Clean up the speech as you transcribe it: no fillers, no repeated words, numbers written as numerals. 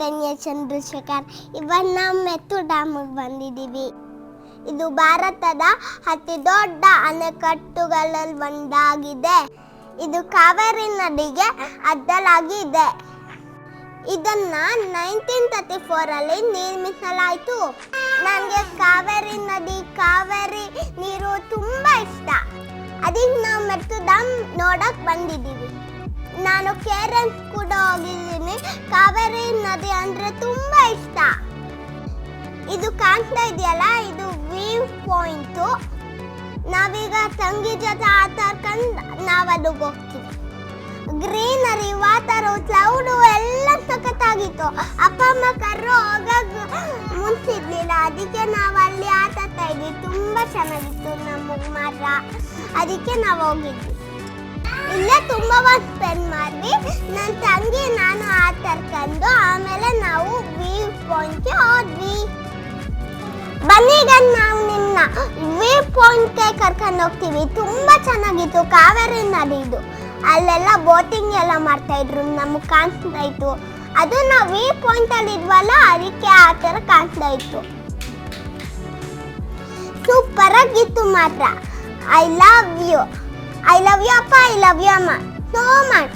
ಚೈತನ್ಯ ಚಂದ್ರಶೇಖರ್. ಇವತ್ತು ನಾವು ಮೆತ್ತು ಡ್ಯಾಮಿಗೆ ಬಂದಿದ್ದೀವಿ. ಇದು ಭಾರತದ ಅತಿ ದೊಡ್ಡ ಅಣೆಕಟ್ಟುಗಳಲ್ಲಿ ಒಂದಾಗಿದೆ. ಇದು ಕಾವೇರಿ ನದಿಗೆ ಅಡ್ಡಲಾಗಿ ಇದೆ. ಇದನ್ನ 1934 ನಿರ್ಮಿಸಲಾಯಿತು. ನನಗೆ ಕಾವೇರಿ ನದಿ, ಕಾವೇರಿ ನೀರು ತುಂಬಾ ಇಷ್ಟ. ಅದಕ್ಕೆ ನಾವು ಮೆಟ್ಟು ಡ್ಯಾಮ್ ನೋಡಕ್ ಬಂದಿದ್ದೀವಿ. ನಾನು ಕೇರಳ ಕೂಡ ಹೋಗಿದ್ದೀನಿ. ಕಾವೇರಿ ನದಿ ಅಂದ್ರೆ ತುಂಬಾ ಇಷ್ಟ. ಇದು ಕಾಣ್ತಾ ಇದೆಯಲ್ಲ, ಇದು ವ್ಯೂ ಪಾಯಿಂಟು. ನಾವೀಗ ತಂಗಿ ಜೊತೆ ಆಟ ಆಡ್ಕೊಂಡು ನಾವು ಅಲ್ಲಿಗೆ ಹೋಗ್ತೀವಿ. ಗ್ರೀನರಿ, ವಾಟರ್, ಕ್ಲೌಡು ಎಲ್ಲ ಸಖತ್ತಾಗಿತ್ತು. ಅಪ್ಪ ಅಮ್ಮ ಕರ್ರು ಹೋಗಾಗ ಮುಂಚಿರ್ಲಿಲ್ಲ, ಅದಕ್ಕೆ ನಾವು ಅಲ್ಲಿ ಆಟ ಆಡ್ತಾ ಇದ್ವಿ. ತುಂಬಾ ಚೆನ್ನಾಗಿತ್ತು ನಮಗೆ ಮಾತ್ರ, ಅದಕ್ಕೆ ನಾವು ಹೋಗಿದ್ವಿ. ಇಲ್ಲೇ ತುಂಬಾ ಹೊತ್ತು ಸ್ಪೆಂಡ್ ಮಾಡಿದ್ವಿ. ನನ್ನ ತಂಗಿ ನಾನು ಆಟ ಆಡ್ಕೊಂಡು ಆಮೇಲೆ ನಾವು ವ್ಯೂ ಪಾಯಿಂಟ್ಗೆ ಹೋದ್ವಿ. ಬನ್ನೀಗ ನಾವು ನಿನ್ನ ವ್ಯೂ ಪಾಯಿಂಟ್ಗೆ ಕರ್ಕೊಂಡು ಹೋಗ್ತೀವಿ. ತುಂಬಾ ಚೆನ್ನಾಗಿತ್ತು ಕಾವೇರಿ ನದಿದು. ಅಲ್ಲೆಲ್ಲ ಬೋಟಿಂಗ್ ಎಲ್ಲ ಮಾಡ್ತಾ ಇದ್ರು, ನಮಗೆ ಕಾಣಿಸ್ತಾ ಇತ್ತು. ಅದು ನಾವು ವ್ಯೂ ಪಾಯಿಂಟ್ ಅಲ್ಲಿ ಇದ್ವಲ್ಲ, ಅದಕ್ಕೆ ಆ ಥರ ಕಾಣಿಸ್ತಾ ಇತ್ತು. ಸೂಪರ್ ಆಗಿತ್ತು ಮಾತ್ರ. ಐ ಲವ್ ಯು ಅಪ್ಪ, ಐ ಲವ್ ಯು ಅಮ್ಮ ಸೋ ಮಚ್.